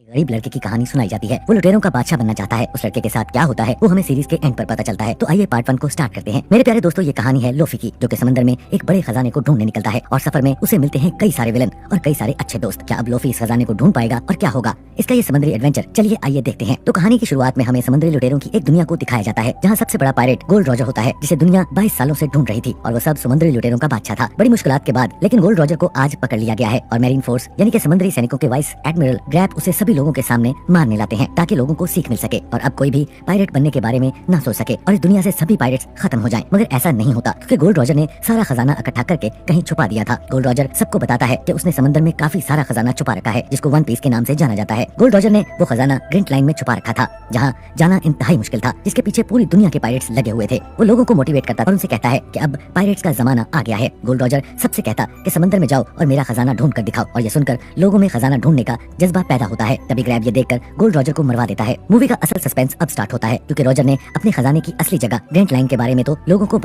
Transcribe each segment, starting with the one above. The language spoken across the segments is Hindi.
गरीब लड़के की कहानी सुनाई जाती है। वो लुटेरों का बादशाह बनना चाहता है। उस लड़के के साथ क्या होता है वो हमें सीरीज के एंड पर पता चलता है। तो आइए पार्ट 1 को स्टार्ट करते हैं। मेरे प्यारे दोस्तों, ये कहानी है लोफी की, जो कि समंदर में एक बड़े खजाने को ढूंढने निकलता है और सफर में उसे मिलते हैं कई सारे विलन और कई सारे अच्छे दोस्त। क्या अब लोफी इस खजाने को ढूंढ पाएगा और क्या होगा इसका ये समुद्री एडवेंचर? चलिए आइए देखते हैं। तो कहानी की शुरुआत में हमें समुद्री लुटेरों की एक दुनिया को दिखाया जाता है, जहाँ सबसे बड़ा पायरेट गोल्ड रॉजर होता है, जिसे दुनिया 22 सालों से ढूंढ रही थी और वो सब समुद्री लुटेरों का बादशाह था। बड़ी मुश्किलात के बाद लेकिन गोल्ड रॉजर को आज पकड़ लिया गया है और मैरीन फोर्स यानी कि समुद्री सैनिकों के वाइस एडमिरल ग्रैप उसे सभी लोगों के सामने मारने लाते हैं ताकि लोगों को सीख मिल सके और अब कोई भी पायरेट बनने के बारे में ना सोच सके और इस दुनिया से सभी पायरेट्स खत्म हो जाएं। मगर ऐसा नहीं होता, क्योंकि गोल्ड रॉजर ने सारा खजाना इकट्ठा करके कहीं छुपा दिया था। गोल्ड रॉजर सबको बताता है कि उसने समंदर में काफी सारा खजाना छुपा रखा है, जिसको वन पीस के नाम से जाना जाता है। गोल्ड रॉजर ने वो खजाना ग्रिंट लाइन में छुपा रखा था, जहाँ जाना इंतहाई मुश्किल था, जिसके पीछे पूरी दुनिया के पायरेट्स लगे हुए थे। वो लोगों को मोटिवेट करता और उनसे कहता है कि अब पायरेट्स का जमाना आ गया है। गोल्ड रॉजर सबसे कहता कि समंदर में जाओ और मेरा खजाना ढूंढ कर दिखाओ, और ये सुनकर लोगों में खजाना ढूंढने का जज्बा पैदा होता है। तभी ग्रैब ये देखकर गोल्ड रॉजर को मरवा देता है। मूवी का असल सस्पेंस अब स्टार्ट होता है, क्योंकि रॉजर ने अपने खजाने की असली जगह ग्रिंट लाइन के बारे में तो लोगों को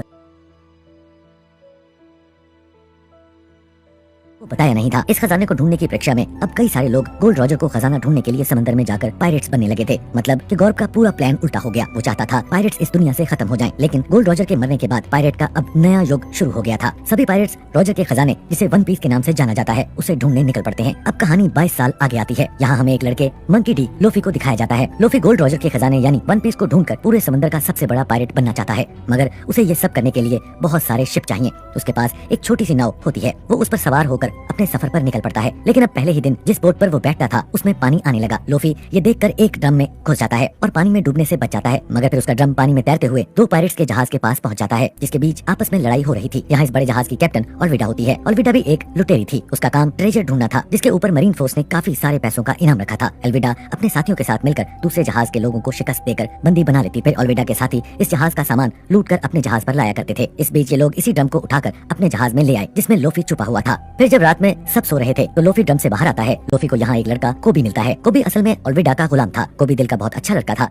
बताया नहीं था। इस खजाने को ढूंढने की प्रक्रिया में अब कई सारे लोग गोल्ड रॉजर को खजाना ढूंढने के लिए समंदर में जाकर पायरेट्स बनने लगे थे। मतलब कि गौरव का पूरा प्लान उल्टा हो गया। वो चाहता था पायरेट्स इस दुनिया से खत्म हो जाएं, लेकिन गोल्ड रॉजर के मरने के बाद पायरेट का अब नया युग शुरू हो गया था। सभी पायरेट्स रॉजर के खजाने, जिसे वन पीस के नाम से जाना जाता है, उसे ढूंढने निकल पड़ते हैं। अब कहानी 22 साल आगे आती है। यहाँ हमें एक लड़के मंकी डी लोफी को दिखाया जाता है। लोफी गोल्ड रॉजर के खजाने यानी वन पीस को ढूंढकर पूरे समंदर का सबसे बड़ा पायरेट बनना चाहता है, मगर उसे ये सब करने के लिए बहुत सारे शिप चाहिए। उसके पास एक छोटी सी नाव होती है। वो उस पर सवार होकर अपने सफर पर निकल पड़ता है, लेकिन अब पहले ही दिन जिस बोट पर वो बैठता था उसमें पानी आने लगा। लोफी ये देखकर एक ड्रम में घुस जाता है और पानी में डूबने से बच जाता है, मगर फिर उसका ड्रम पानी में तैरते हुए दो पायरेट्स के जहाज के पास पहुंच जाता है, जिसके बीच आपस में लड़ाई हो रही थी। यहाँ इस बड़े जहाज की कैप्टन ओल्विडा होती है। ओल्विडा भी एक लुटेरी थी। उसका काम ट्रेजर ढूंढना था, जिसके ऊपर मरीन फोर्स ने काफी सारे पैसों का इनाम रखा था। ओल्विडा अपने साथियों के साथ मिलकर दूसरे जहाज के लोगों को शिकस्त देकर बंदी बना लेती। फिर ओल्विडा के साथी इस जहाज का सामान लूट कर अपने जहाज पर लाया करते थे। इस बीच ये लोग इसी ड्रम को उठाकर अपने जहाज में ले आए, जिसमें लोफी छुपा हुआ था। फिर जब रात में सब सो रहे थे तो लोफी ड्रम से बाहर आता है। लोफी को यहाँ एक लड़का कोबी मिलता है। कोबी असल में ओल्विडा का गुलाम था। कोबी दिल का बहुत अच्छा लड़का था।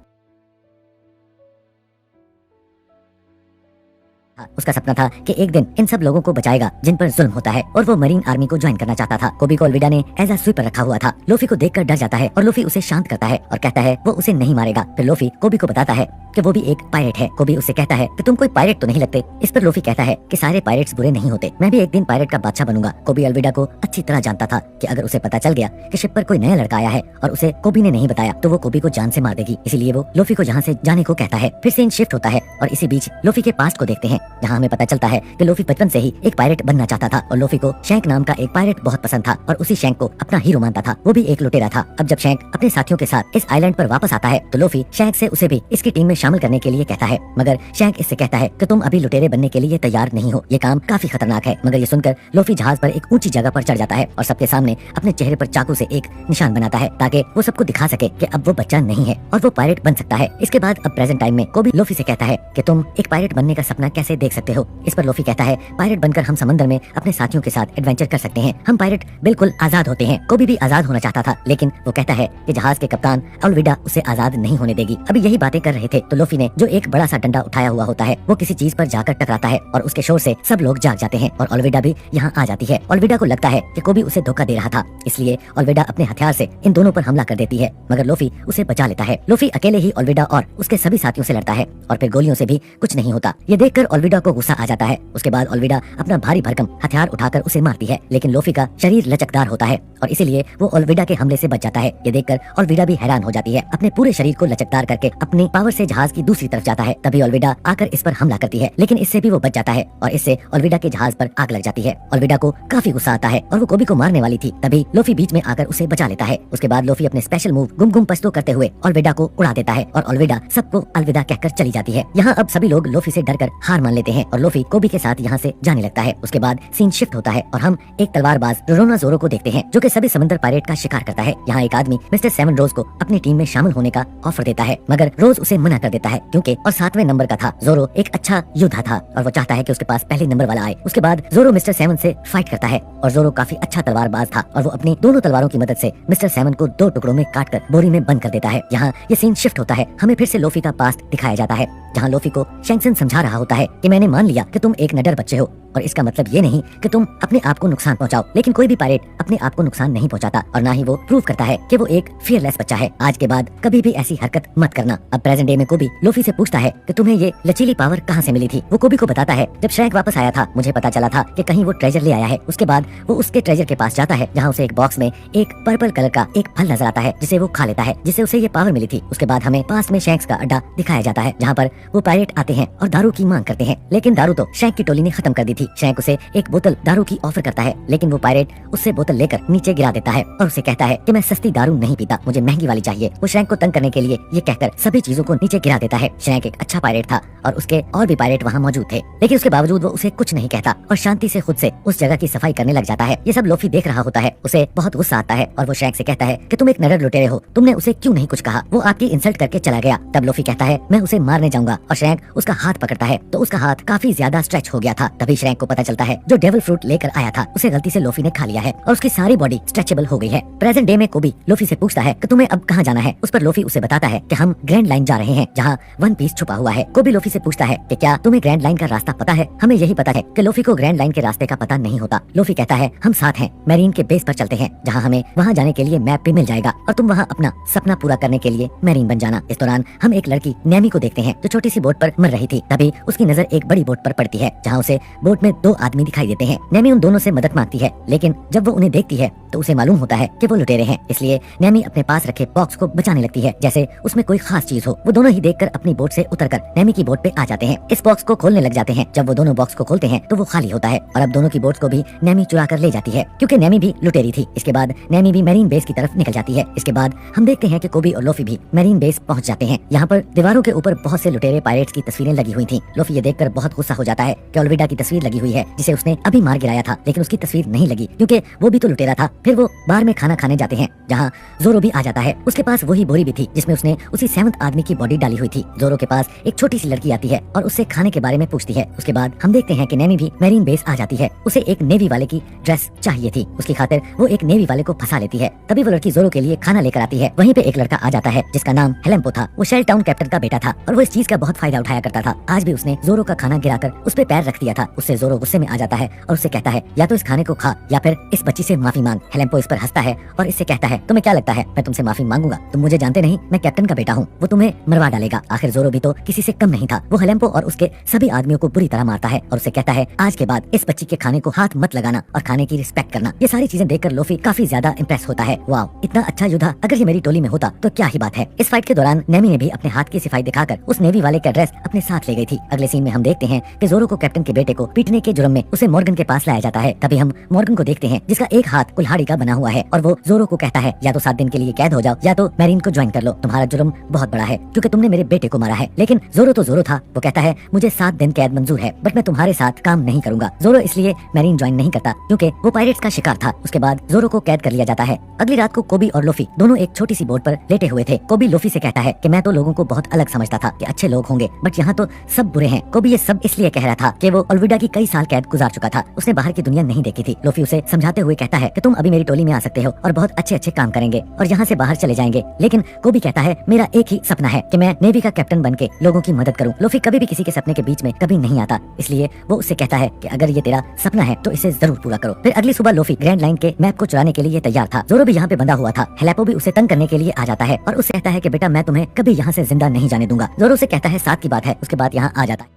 उसका सपना था कि एक दिन इन सब लोगों को बचाएगा जिन पर जुल्म होता है, और वो मरीन आर्मी को ज्वाइन करना चाहता था। कोबी को ओल्विडा ने एज अ स्वीपर रखा हुआ था। लोफी को देखकर डर जाता है और लोफी उसे शांत करता है और कहता है वो उसे नहीं मारेगा। फिर लोफी कोबी को बताता है कि वो भी एक पायरेट है। कोबी उससे कहता है कि तुम कोई पायरेट तो नहीं लगते। इस पर लोफी कहता है कि सारे पायरेट्स बुरे नहीं होते, मैं भी एक दिन पायरेट का बादशाह बनूंगा। कोबी ओल्विडा को अच्छी तरह जानता था कि अगर उसे पता चल गया कि शिप पर कोई नया लड़का आया है और उसे कोबी ने नहीं बताया तो वो कोबी को जान से मार देगी। इसीलिए वो लोफी को यहाँ से जाने को कहता है। फिर सीन शिफ्ट होता है और इसी बीच लोफी के पास्ट को देखते हैं, जहाँ हमें पता चलता है कि लोफी बचपन से ही एक पायरेट बनना चाहता था और लोफी को शैंक नाम का एक पायरेट बहुत पसंद था और उसी शैंक को अपना हीरो मानता था। वो भी एक लुटेरा था। अब जब शैंक अपने साथियों के साथ इस आइलैंड पर वापस आता है तो लोफी शैंक से उसे भी इसकी टीम में शामिल करने के लिए कहता है, मगर शैंक इससे कहता है कि तुम अभी लुटेरे बनने के लिए तैयार नहीं हो, ये काम काफी खतरनाक है। मगर ये सुनकर लोफी जहाज पर एक ऊंची जगह पर चढ़ जाता है और सबके सामने अपने चेहरे पर चाकू से एक निशान बनाता है ताकि वो सबको दिखा सके कि अब वो बच्चा नहीं है और वो पायरेट बन सकता है। इसके बाद अब प्रेजेंट टाइम में कोबी लोफी से कहता है कि तुम एक पायरेट बनने का सपना कैसे देख सकते हो। इस पर लोफी कहता है पायरेट बनकर हम समंदर में अपने साथियों के साथ एडवेंचर कर सकते हैं। हम पायरेट बिल्कुल आजाद होते हैं। कोबी भी आजाद होना चाहता था, लेकिन वो कहता है कि जहाज के कप्तान ओल्विडा उसे आजाद नहीं होने देगी। अभी यही बातें कर रहे थे तो लोफी ने जो एक बड़ा सा डंडा उठाया हुआ होता है वो किसी चीज पर जाकर टकराता है और उसके शोर से सब लोग जाग जाते हैं और ओल्विडा भी यहाँ आ जाती है। ओल्विडा को लगता है कि कोबी उसे धोखा दे रहा था, इसलिए ओल्विडा अपने हथियार से इन दोनों पर हमला कर देती है, मगर लोफी उसे बचा लेता है। लोफी अकेले ही ओल्विडा और उसके सभी साथियों से लड़ता है और फिर गोलियों से भी कुछ नहीं होता। ये देखकर ओल्विडा को गुस्सा आ जाता है। उसके बाद ओल्विडा अपना भारी भरकम हथियार उठाकर उसे मारती है, लेकिन लोफी का शरीर लचकदार होता है और इसीलिए वो ओल्विडा के हमले से बच जाता है। ये देखकर ओल्विडा भी हैरान हो जाती है। अपने पूरे शरीर को लचकदार करके अपनी पावर से जहाज की दूसरी तरफ जाता है। तभी ओल्विडा आकर इस पर हमला करती है, लेकिन इससे भी वो बच जाता है और इससे ओल्विडा के जहाज पर आग लग जाती है। ओल्विडा को काफी गुस्सा आता है और वो कोबी को मारने वाली थी, तभी लोफी बीच में आकर उसे बचा लेता है। उसके बाद लोफी अपने स्पेशल मूव गुम गुम पस्तो करते हुए ओल्विडा को उड़ा देता है और ओल्विडा सबको अलविदा कहकर चली जाती है। यहाँ अब सभी लोग लोफी से डरकर हार मान लेते हैं और लोफी कोबी के साथ यहाँ से जाने लगता है। उसके बाद सीन शिफ्ट होता है और हम एक तलवारबाज रोरोना जोरो को देखते हैं, जो कि सभी समंदर पायरेट का शिकार करता है। यहाँ एक आदमी मिस्टर सेवन रोज को अपनी टीम में शामिल होने का ऑफर देता है, मगर रोज उसे मना कर देता है क्योंकि और 7वें नंबर का था। जोरो एक अच्छा योद्धा था और वो चाहता है कि उसके पास पहले नंबर वाला आए। उसके बाद जोरो मिस्टर सेवन से फाइट करता है और जोरो काफी अच्छा तलवारबाज था और वो अपनी दोनों तलवारों की मदद से मिस्टर सेवन को 2 टुकड़ों में काटकर बोरी में बंद कर देता है। यहाँ ये सीन शिफ्ट होता है। हमें फिर से लोफी का पास्ट दिखाया जाता है, जहाँ लोफी को शैंक्सन समझा रहा होता है कि मैंने मान लिया कि तुम एक नडर बच्चे हो और इसका मतलब ये नहीं कि तुम अपने आप को नुकसान पहुंचाओ, लेकिन कोई भी पायरेट अपने आप को नुकसान नहीं पहुंचाता और ना ही वो प्रूव करता है कि वो एक फियरलेस बच्चा है। आज के बाद कभी भी ऐसी हरकत मत करना। अब प्रेजेंट डे में कोबी लोफी से पूछता है कि तुम्हें ये लचीली पावर कहाँ से मिली थी। वो कोबी को बताता है, जब श्रैंक वापस आया था मुझे पता चला था कि कहीं वो ट्रेजर ले आया है। उसके बाद वो उसके ट्रेजर के पास जाता है जहाँ उसे एक बॉक्स में एक पर्पल कलर का एक फल नजर आता है जिसे वो खा लेता है, जिससे उसे ये पावर मिली थी। उसके बाद हमें पास में शैंक्स का अड्डा दिखाया जाता है जहाँ पर वो पायरेट आते हैं और दारू की मांग करते हैं, लेकिन दारू तो शैंक की टोली ने खत्म कर दी थी। शैंक उसे एक बोतल दारू की ऑफर करता है, लेकिन वो पायरेट उससे बोतल लेकर नीचे गिरा देता है और उसे कहता है कि मैं सस्ती दारू नहीं पीता, मुझे महंगी वाली चाहिए। वो शैंक को तंग करने के लिए ये कहकर सभी चीजों को नीचे गिरा देता है। शैंक एक अच्छा पायरेट था और उसके और भी पायरेट वहाँ मौजूद थे, लेकिन उसके बावजूद वो उसे कुछ नहीं कहता और शांति से खुद से उस जगह की सफाई करने लग जाता है। ये सब लोफी देख रहा होता है, उसे बहुत गुस्सा आता है और वो शैंक से कहता है कि तुम एक नरक लुटेरे हो, तुमने उसे क्यों नहीं कुछ कहा, वो आपकी इंसल्ट करके चला गया। तब लोफी कहता है मैं उसे मारने जाऊंगा और शैंक उसका हाथ पकड़ता है तो उसका हाथ काफी ज्यादा स्ट्रेच हो गया था। तभी शैंक को पता चलता है जो डेविल फ्रूट लेकर आया था उसे गलती से लोफी ने खा लिया है और उसकी सारी बॉडी स्ट्रेचेबल हो गई है। प्रेजेंट डे में कोबी लोफी से पूछता है कि तुम्हें अब कहाँ जाना है। उस पर लोफी उसे बताता है कि हम ग्रैंड लाइन जा रहे हैं जहाँ वन पीस छुपा हुआ है। कोबी लोफी से पूछता है कि क्या तुम्हें ग्रैंड लाइन का रास्ता पता है। हमें यही पता है कि लोफी को ग्रैंड लाइन के रास्ते का पता नहीं होता। लोफी कहता है हम साथ हैं, मैरीन के बेस पर चलते हैं जहाँ हमें वहाँ जाने के लिए मैप भी मिल जाएगा और तुम वहाँ अपना सपना पूरा करने के लिए मैरीन बन जाना। इस दौरान हम एक लड़की नैमी को देखते हैं जो छोटी सी बोट पर मर रही थी। तभी उसकी नजर एक बड़ी बोट पर पड़ती है जहाँ उसे बोट में दो आदमी दिखाई देते हैं। नैमी उन दोनों से मदद मांगती है, लेकिन जब वो उन्हें देखती है तो उसे मालूम होता है कि वो लुटेरे हैं, इसलिए नैमी अपने पास रखे बॉक्स को बचाने लगती है जैसे उसमें कोई खास चीज हो। वो दोनों ही देखकर अपनी बोट से उतरकर नैमी की बोट पे आ जाते हैं, इस बॉक्स को खोलने लग जाते हैं। जब वो दोनों बॉक्स को खोलते हैं तो वो खाली होता है और अब दोनों की बोट को भी नैमी चुरा कर ले जाती है क्योंकि नैमी भी लुटेरी थी। इसके बाद नैमी भी मैरीन बेस की तरफ निकल जाती है। इसके बाद हम देखते हैं कि कोबी और लोफी भी मैरीन बेस पहुंच जाते हैं। यहाँ पर दीवारों के ऊपर बहुत से लुटेरे पायरेट्स की तस्वीरें लगी हुई थी। लोफी ये देखकर बहुत गुस्सा हो जाता है कि ओल्विडा की तस्वीर लगी हुई है जिसे उसने अभी मार गिराया था, लेकिन उसकी तस्वीर नहीं लगी क्योंकि वो भी तो लुटेरा था। फिर वो बार में खाना खाने जाते हैं जहाँ जोरो भी आ जाता है। उसके पास वही बोरी भी थी जिसमें उसने उसी 7th आदमी की बॉडी डाली हुई थी। जोरो के पास एक छोटी सी लड़की आती है और उससे खाने के बारे में पूछती है। उसके बाद हम देखते हैं कि नैमी भी मैरीन बेस आ जाती है। उसे एक नेवी वाले की ड्रेस चाहिए थी, उसकी खातिर वो एक नेवी वाले को फंसा लेती है। तभी वो लड़की जोरो के लिए खाना लेकर आती है। वहीं पे एक लड़का आ जाता है जिसका नाम हेलेम्पो था। वो शेल टाउन कैप्टन का बेटा था और वो इस चीज का बहुत फायदा उठाया करता था। आज भी उसने जोरो का खाना गिराकर उस पे पैर रख दिया था। उससे जोरो गुस्से में आ जाता है और उससे कहता है या तो इस खाने को खा या फिर इस बच्ची से माफी मांग। हेलेम्पो इस पर हंसता है और इससे कहता है तुम्हें क्या लगता है मैं तुमसे माफी मांगूंगा? तुम मुझे जानते नहीं, मैं कैप्टन का बेटा हूँ, वो तुम्हें मरवा डालेगा। आखिर जोरो भी तो किसी से कम नहीं था। वो हेलेम्पो और उसके सभी आदमियों को बुरी तरह मारता है और उससे कहता है आज के बाद इस बच्ची के खाने को हाथ मत लगाना और खाने की रिस्पेक्ट करना। ये सारी चीजें देखकर लोफी काफी ज्यादा इंप्रेस होता है। वाह, इतना अच्छा योद्धा अगर ये मेरी टोली में होता तो क्या ही बात है। इस फाइट के दौरान नैमी ने भी अपने हाथ की सिफाई दिखाकर उस नेवी वाले का ड्रेस अपने साथ ले गई थी। अगले सीन में हम देखते हैं कि जोरो को कैप्टन के बेटे को पीटने के जुर्म में उसे मॉर्गन के पास लाया जाता है। तभी हम मॉर्गन को देखते हैं जिसका एक हाथ कुल्हाड़ी का बना हुआ है और वो जोरो को कहता है या तो 7 दिन के लिए कैद हो जाओ या तो मैरीन को ज्वाइन कर लो, तुम्हारा जुर्म बहुत बड़ा है क्योंकि तुमने मेरे बेटे को मारा है। लेकिन जोरो तो जोरो था, वो कहता है मुझे 7 दिन कैद मंजूर है बट मैं तुम्हारे साथ काम नहीं करूंगा। जोरो इसलिए मैरीन ज्वाइन नहीं करता क्योंकि वो पायरेट्स का शिकार था। उसके बाद जोरो को कैद कर लिया जाता है। अगली रात को कोबी और लोफी दोनों एक छोटी सी बोट पर लेटे हुए थे। कोबी लोफी से कहता है कि मैं तो लोगों को बहुत अलग समझता था कि अच्छे लोग होंगे बट यहाँ तो सब बुरे हैं। कोबी ये सब इसलिए कह रहा था कि वो ओल्विडा की कई साल कैद गुजार चुका था, उसने बाहर की दुनिया नहीं देखी थी। लोफी उसे समझाते हुए कहता है कि तुम अभी मेरी टोली में आ सकते हो और बहुत अच्छे अच्छे काम करेंगे और यहाँ से बाहर चले जाएंगे। लेकिन कोबी कहता है मेरा एक ही सपना है कि मैं नेवी का कैप्टन बनके लोगों की मदद करूं। लोफी कभी भी किसी के सपने के बीच में कभी नहीं आता, इसलिए वो उससे कहता है कि अगर ये तेरा सपना है तो इसे जरूर पूरा करो। फिर अगली सुबह लोफी ग्रैंड लाइन के मैप को चुराने के लिए तैयार था। जोरो भी यहाँ पे बंधा हुआ था। हेलेपो भी उसे तंग करने के लिए आ जाता है और उससे कहता है कि बेटा मैं तुम्हें कभी यहाँ से जिंदा नहीं जाने दूंगा। जोरो से कहता है 7 की बात है, उसके बाद यहाँ आ जाता है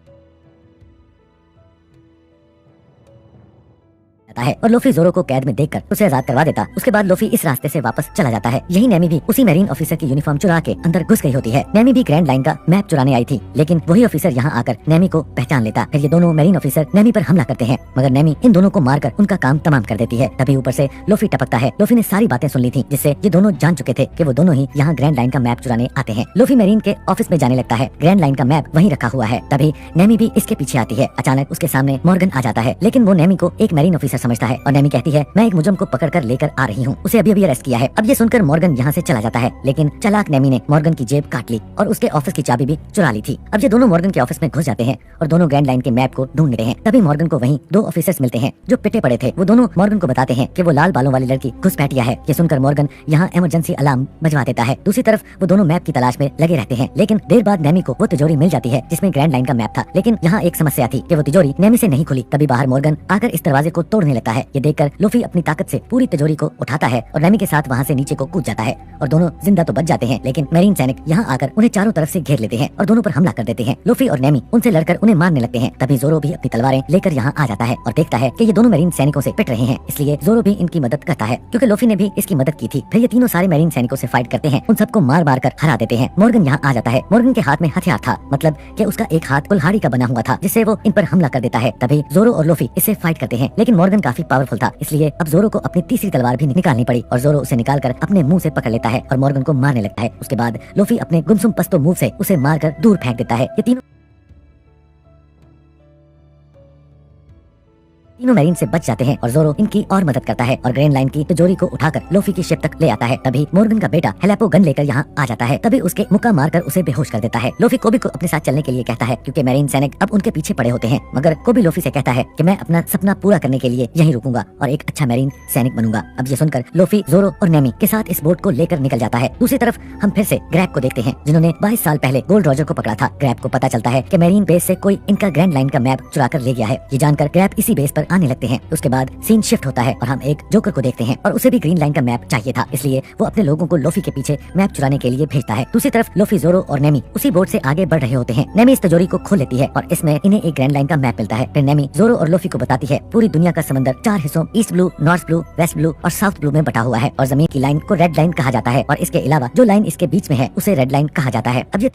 है और लोफी जोरो को कैद में देखकर उसे आजाद करवा देता। उसके बाद लोफी इस रास्ते से वापस चला जाता है। यही नैमी भी उसी मैरीन ऑफिसर की यूनिफॉर्म चुरा के अंदर घुस गई होती है। नैमी भी ग्रैंड लाइन का मैप चुराने आई थी, लेकिन वही ऑफिसर यहाँ आकर नैमी को पहचान लेता। फिर ये दोनों मैरीन ऑफिसर नैमी पर हमला करते हैं मगर नैमी इन दोनों को मारकर उनका काम तमाम कर देती है। तभी ऊपर से लोफी टपकता है। लोफी ने सारी बातें सुन ली थी जिससे ये दोनों जान चुके थे कि वो दोनों ही यहाँ ग्रैंड लाइन का मैप चुराने आते हैं। लोफी मैरीन के ऑफिस में जाने लगता है। ग्रैंड लाइन का मैप वहीं रखा हुआ है। तभी नैमी भी इसके पीछे आती है। अचानक उसके सामने मॉर्गन आ जाता है, लेकिन वो नैमी को एक मैरीन ऑफिसर समझता है और नेमी कहती है मैं एक मुजरिम को पकड़कर लेकर आ रही हूँ, उसे अभी अभी अरेस्ट किया है। अब ये सुनकर मॉर्गन यहाँ से चला जाता है, लेकिन चालाक नेमी ने मॉर्गन की जेब काट ली और उसके ऑफिस की चाबी भी चुरा ली थी। अब ये दोनों मॉर्गन के ऑफिस में घुस जाते हैं और दोनों ग्रैंड लाइन के मैप को ढूंढते हैं। तभी मॉर्गन को वहीं दो ऑफिसर्स मिलते हैं जो पिटे पड़े थे। वो दोनों मॉर्गन को बताते हैं कि वो लाल बालों वाली लड़की घुसपैठिया है। ये सुनकर मॉर्गन यहाँ इमरजेंसी अलार्म बजवा देता है। दूसरी तरफ वो दोनों मैप की तलाश में लगे रहते हैं, लेकिन देर बाद नेमी को वो तिजोरी मिल जाती है जिसमें ग्रैंड लाइन का मैप था। लेकिन यहाँ एक समस्या थी कि वो तिजोरी नेमी से नहीं खुली। तभी बाहर मॉर्गन आकर इस दरवाजे को तोड़ने लगता है। ये देखकर लूफी अपनी ताकत से पूरी तिजोरी को उठाता है और नेमी के साथ वहाँ से नीचे को कूद जाता है और दोनों जिंदा तो बच जाते हैं, लेकिन मेरीन सैनिक यहाँ आकर उन्हें चारों तरफ से घेर लेते हैं और दोनों पर हमला कर देते हैं। लूफी और नेमी उनसे लड़कर उन्हें मारने लगते हैं। तभी जोरो भी अपनी तलवारें लेकर यहाँ आ जाता है और देखता है कि ये दोनों मेरीन सैनिकों से पिट रहे हैं, इसलिए जोरो भी इनकी मदद करता है क्योंकि लूफी ने भी इसकी मदद की थी। फिर ये तीनों सारे मेरीन सैनिकों से फाइट करते हैं, उन सबको मार मार कर हरा देते हैं। मॉर्गन यहाँ आ जाता है। मॉर्गन के हाथ में हथियार था, मतलब कि उसका एक हाथ कुल्हाड़ी का बना हुआ था जिससे वो इन पर हमला कर देता है। तभी जोरो और लूफी इससे फाइट करते हैं, लेकिन मॉर्गन काफी पावरफुल था, इसलिए अब जोरो को अपनी तीसरी तलवार भी निकालनी पड़ी और जोरो उसे निकालकर अपने मुंह से पकड़ लेता है और मॉर्गन को मारने लगता है। उसके बाद लूफी अपने गुमसुम पस्तो मूव से उसे मारकर दूर फेंक देता है। ये तीनों मेरीन से बच जाते हैं और जोरो इनकी और मदद करता है और ग्रैंड लाइन की तिजोरी को उठाकर लूफी की शिप तक ले आता है। तभी मॉर्गन का बेटा हेलेपो गन लेकर यहाँ आ जाता है। तभी उसके मुक्का मारकर उसे बेहोश कर देता है। लूफी कोबी को अपने साथ चलने के लिए कहता है क्योंकि मेरीन सैनिक अब उनके पीछे पड़े होते हैं, मगर कोबी लूफी से कहता है कि मैं अपना सपना पूरा करने के लिए यहीं रुकूंगा और एक अच्छा मेरीन सैनिक बनूंगा। अब ये सुनकर लूफी जोरो और नेमी के साथ इस बोट को लेकर निकल जाता है। दूसरी तरफ हम फिर से ग्रैब को देखते हैं जिन्होंने 22 साल पहले गोल्ड रॉजर को पकड़ा था। ग्रैब को पता चलता है कि मेरीन बेस से कोई इनका ग्रैंड लाइन का मैप चुरा कर ले गया है। ये जानकर ग्रैब इसी बेस पर आने लगते हैं। उसके बाद सीन शिफ्ट होता है और हम एक जोकर को देखते हैं और उसे भी ग्रीन लाइन का मैप चाहिए था, इसलिए वो अपने लोगों को लूफी के पीछे मैप चुराने के लिए भेजता है। दूसरी तरफ लूफी, जोरो और नेमी उसी बोट से आगे बढ़ रहे होते हैं। नेमी इस तिजोरी को खोल लेती है और इसमें इन्हें एक ग्रैंड लाइन का मैप मिलता है। फिर नेमी जोरो और लूफी को बताती है पूरी दुनिया का समंदर 4 हिस्सों east blue, north blue, west blue और साउथ ब्लू में बटा हुआ है और जमीन की लाइन को रेड लाइन कहा जाता है और इसके अलावा जो लाइन इसके बीच में है उसे रेड लाइन कहा जाता है। अब ये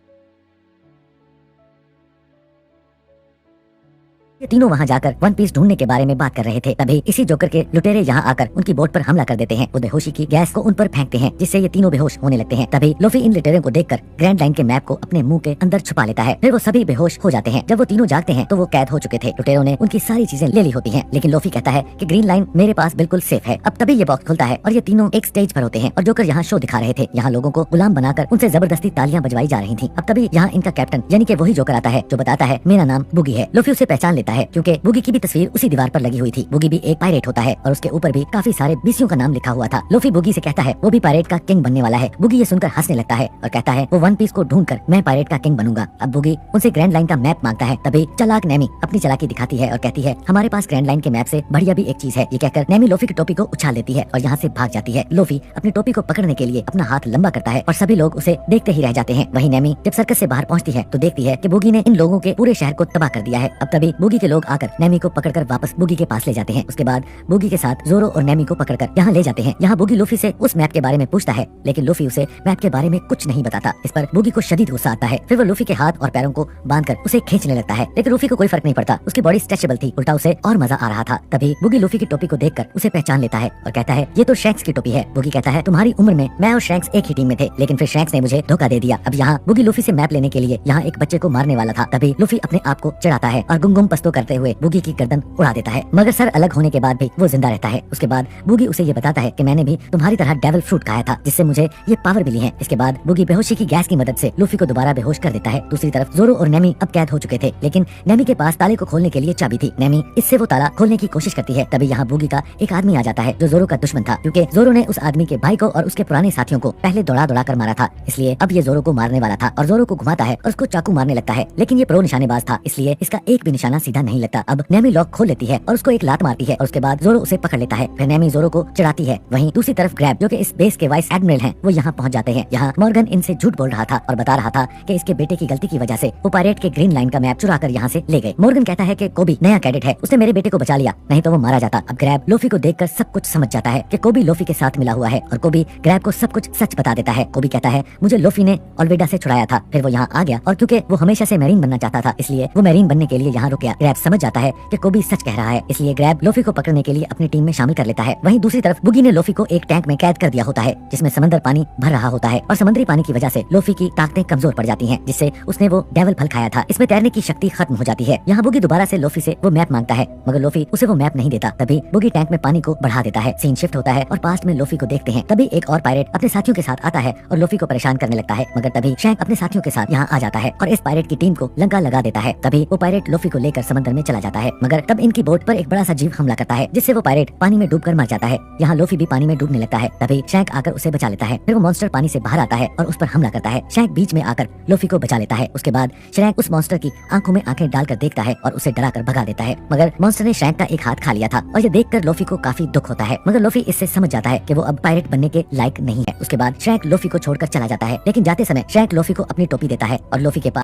तीनों वहाँ जाकर वन पीस ढूंढने के बारे में बात कर रहे थे। तभी इसी जोकर के लुटेरे यहाँ आकर उनकी बोट पर हमला कर देते हैं। वो बेहोशी की गैस को उन पर फेंकते हैं जिससे ये तीनों बेहोश होने लगते हैं। तभी लूफी इन लुटेरों को देखकर ग्रैंड लाइन के मैप को अपने मुंह के अंदर छुपा लेता है। फिर वो सभी बेहोश हो जाते हैं। जब वो तीनों जागते हैं तो वो कैद हो चुके थे। लुटेरों ने उनकी सारी चीजें ले ली होती है, लेकिन लूफी कहता है कि ग्रीन लाइन मेरे पास बिल्कुल सेफ है। अब तभी ये बॉक्स खुलता है और ये तीनों एक स्टेज पर होते हैं और जोकर यहाँ शो दिखा रहे थे। यहाँ लोगों को गुलाम बनाकर उनसे जबरदस्ती तालियां बजवाई जा रही थी। अब तभी यहाँ इनका कैप्टन यानी कि वही जोकर आता है जो बताता है मेरा नाम बुगी है। लूफी उसे पहचान लेता है क्योंकि बुगी की भी तस्वीर उसी दीवार पर लगी हुई थी। बुगी भी एक पायरेट होता है और उसके ऊपर भी काफी सारे बीसियों का नाम लिखा हुआ था। लूफी बुगी से कहता है वो भी पायरेट का किंग बनने वाला है। बुगी ये सुनकर हंसने लगता है और कहता है वो वन पीस को ढूंढकर मैं पायरेट का किंग बनूंगा। अब बुगी उनसे ग्रैंड लाइन का मैप मांगता है। तभी चालाक नेमी अपनी चालाकी दिखाती है और कहती है हमारे पास ग्रैंड लाइन के मैप से बढ़िया भी एक चीज है। ये कहकर नेमी लूफी की टोपी को उछाल देती है और यहाँ से भाग जाती है। लूफी अपनी टोपी को पकड़ने के लिए अपना हाथ लंबा करता है और सभी लोग उसे देखते ही रह जाते हैं। वहीं नेमी जब सर्कस से बाहर पहुंचती है तो देखती है कि बुगी ने इन लोगों के पूरे शहर को तबाह कर दिया है। अब तभी बुगी के लोग आकर नेमी को पकड़कर वापस बुगी के पास ले जाते हैं। उसके बाद बुगी के साथ जोरो और नेमी को पकड़कर यहाँ ले जाते हैं। यहाँ बुगी लूफी से उस मैप के बारे में पूछता है, लेकिन लूफी उसे मैप के बारे में कुछ नहीं बताता। इस पर बुगी को शदीद गुस्सा आता है। फिर वो लूफी के हाथ और पैरों को बांधकर उसे खींचने लगता है, लेकिन लूफी को कोई फर्क नहीं पड़ता। उसकी बॉडी स्ट्रेचेबल थी, उल्टा उसे और मजा आ रहा था। तभी बुगी लूफी की टोपी को देखकर उसे पहचान लेता है और कहता है ये तो शैंक्स की टोपी है। बुगी कहता है तुम्हारी उम्र में मैं और शैंक्स एक ही टीम में थे, लेकिन फिर शैंक्स ने मुझे धोखा दे दिया। अब यहाँ बुगी लूफी से मैप लेने के लिए यहाँ एक बच्चे को मारने वाला था। तभी लूफी अपने आप को चढ़ाता है और गुम पस्तो करते हुए बुगी की गर्दन उड़ा देता है, मगर सर अलग होने के बाद भी वो जिंदा रहता है। उसके बाद बुगी उसे ये बताता है कि मैंने भी तुम्हारी तरह डेविल फ्रूट खाया था जिससे मुझे ये पावर मिली है। इसके बाद बुगी बेहोशी की गैस की मदद से लूफी को दोबारा बेहोश कर देता है। दूसरी तरफ जोरो और नेमी अब कैद हो चुके थे, लेकिन नेमी के पास ताले को खोलने के लिए चाबी थी। नेमी इससे वो ताला खोलने की कोशिश करती है। तभी यहाँ बुगी का एक आदमी आ जाता है जो जोरो का दुश्मन था, क्योंकि जोरो ने उस आदमी के भाई को और उसके पुराने साथियों को पहले दौड़ा दौड़ा कर मारा था। इसलिए अब ये जोरो को मारने वाला था और जोरो को घुमाता है और उसको चाकू मारने लगता है, लेकिन ये प्रो निशानेबाज था इसलिए इसका एक भी निशाना सीधा नहीं लगता। अब नेमी लॉक खोल लेती है और उसको एक लात मारती है और उसके बाद जोरो उसे पकड़ लेता है। फिर नेमी जोरो को चढ़ाती है। वहीं दूसरी तरफ ग्रैब जो कि इस बेस के वाइस एडमिरल हैं, वो यहाँ पहुँच जाते हैं। यहाँ मॉर्गन इनसे झूठ बोल रहा था और बता रहा था कि इसके बेटे की गलती की वजह से वो पायरेट के ग्रीन लाइन का मैप चुरा कर यहाँ से ले गए। मॉर्गन कहता है कि कोबी नया कैडेट है, उसने मेरे बेटे को बचा लिया, नहीं तो वो मारा जाता। अब ग्रैब लूफी को देखकर सब कुछ समझ जाता है कि कोबी लूफी के साथ मिला हुआ है और कोबी ग्रैब को सब कुछ सच बता देता है। कोबी कहता है मुझे लूफी ने ऑलवेडा से छुड़ाया था, फिर वो यहाँ आ गया और क्योंकि वो हमेशा से मैरीन बनना चाहता था इसलिए वो मैरीन बनने के लिए यहाँ रुक गया। ग्रैब समझ जाता है कि कोबी सच कह रहा है, इसलिए ग्रैब लोफी को पकड़ने के लिए अपनी टीम में शामिल कर लेता है। वहीं दूसरी तरफ बुगी ने लोफी को एक टैंक में कैद कर दिया होता है जिसमें समंदर पानी भर रहा होता है और समुद्री पानी की वजह से लोफी की ताकतें कमजोर पड़ जाती हैं, जिससे उसने वो डेविल फल खाया था। इसमें तैरने की शक्ति खत्म हो जाती है। यहाँ बुगी दोबारा से लोफी से वो मैप मांगता है, मगर लोफी उसे वो मैप नहीं देता। तभी बुगी टैंक में पानी को बढ़ा देता है। सीन शिफ्ट होता है और पास्ट में लोफी को देखते हैं। तभी एक और पायरेट अपने साथियों के साथ आता है और लोफी को परेशान करने लगता है, मगर तभी शैंक अपने साथियों के साथ यहाँ आ जाता है और इस पायरेट की टीम को लंका लगा देता है। तभी वो पायरेट लोफी को लेकर समंदर में चला जाता है, मगर तब इनकी बोट पर एक बड़ा सा जीव हमला करता है जिससे वो पायरेट पानी में डूबकर मर जाता है। यहाँ लोफी भी पानी में डूबने लगता है। तभी शैंक आकर उसे बचा लेता है। फिर वो मॉन्स्टर पानी से बाहर आता है और उस पर हमला करता है। शैंक बीच में आकर लोफी को बचा लेता है। उसके बाद शैंक उस मॉन्स्टर की आंखों में आंखें डालकर देखता है और उसे डराकर भगा देता है, मगर मॉन्स्टर ने शैंक का एक हाथ खा लिया था और ये देखकर लोफी को काफी दुख होता है, मगर लोफी इससे समझ जाता है कि वो अब पायरेट बनने के लायक नहीं है। उसके बाद शैंक लोफी को छोड़कर चला जाता है, लेकिन जाते समय शैंक लोफी को अपनी टोपी देता है और लोफी के पास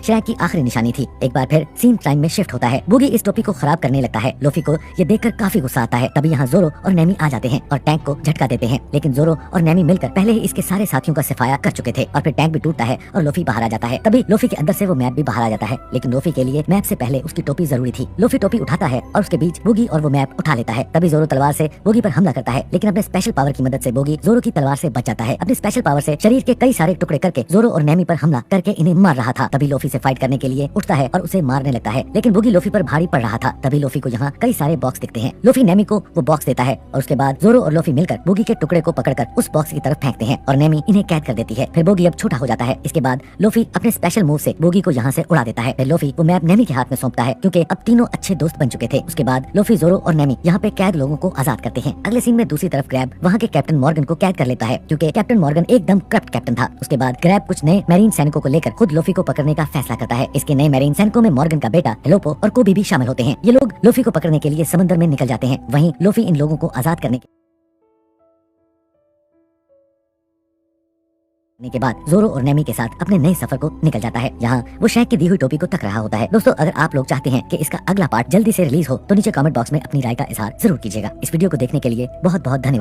शैंक की आखिरी निशानी थी। एक बार फिर सीन टाइम में शिफ्ट होता है। बुगी इस टोपी को खराब करने लगता है। लोफी को ये देखकर काफी गुस्सा आता है। तभी यहाँ जोरो और नेमी आ जाते हैं और टैंक को झटका देते हैं, लेकिन जोरो और नेमी मिलकर पहले ही इसके सारे साथियों का सफाया कर चुके थे और फिर टैंक भी टूटता है और लोफी बाहर आ जाता है। तभी लोफी के अंदर से वो मैप भी बाहर आ जाता है, लेकिन लोफी के लिए मैप से पहले उसकी टोपी जरूरी थी। लोफी टोपी उठाता है और उसके बीच बुगी और वो मैप उठा लेता है। तभी जोरो तलवार से बुगी पर हमला करता है, लेकिन अपने स्पेशल पावर की मदद से बुगी जोरो की तलवार से बच जाता है। अपनी स्पेशल पावर से शरीर के कई सारे टुकड़े करके जोरो और नेमी पर हमला करके इन्हें मार रहा था। तभी लोफी से फाइट करने के लिए उठता है और उसे मारने लगता है, लेकिन बुगी लोफी पर भारी पड़ रहा था। तभी लोफी को यहाँ कई सारे बॉक्स दिखते हैं। लोफी नेमी को वो बॉक्स देता है और उसके बाद जोरो और लोफी मिलकर बुगी के टुकड़े को पकड़कर उस बॉक्स की तरफ फेंकते हैं और नेमी इन्हें कैद कर देती है। फिर बुगी अब छोटा हो जाता है। इसके बाद लोफी अपने स्पेशल मूव से बुगी को यहाँ से उड़ा देता है। फिर लोफी वो मैप नेमी के हाथ में सौंपता है, क्योंकि अब तीनों अच्छे दोस्त बन चुके थे। उसके बाद लोफी, जोरो और नेमी यहाँ पे कैद लोगों को आजाद करते हैं। अगले सीन में दूसरी तरफ ग्रैब वहाँ के कैप्टन मॉर्गन को कैद कर लेता है, क्योंकि कैप्टन मॉर्गन एकदम करप्ट कैप्टन था। उसके बाद ग्रैब कुछ नए मैरीन सैनिकों को लेकर खुद लोफी को पकड़ने का फैसला करता है। इसके नए मैरीन सैनिकों में मॉर्गन का बेटा हेलोपो और कोबी भी शामिल होते हैं। ये लोग लोफी को पकड़ने के लिए समंदर में निकल जाते हैं। वहीं लोफी इन लोगों को आजाद करने के बाद जोरो और नेमी के साथ अपने नए सफर को निकल जाता है। यहाँ वो शैंक की दी हुई टोपी को तक रहा होता है। दोस्तों, अगर आप लोग चाहते हैं कि इसका अगला पार्ट जल्दी से रिलीज हो तो नीचे कमेंट बॉक्स में अपनी राय का इजहार जरूर कीजिएगा। इस वीडियो को देखने के लिए बहुत बहुत धन्यवाद।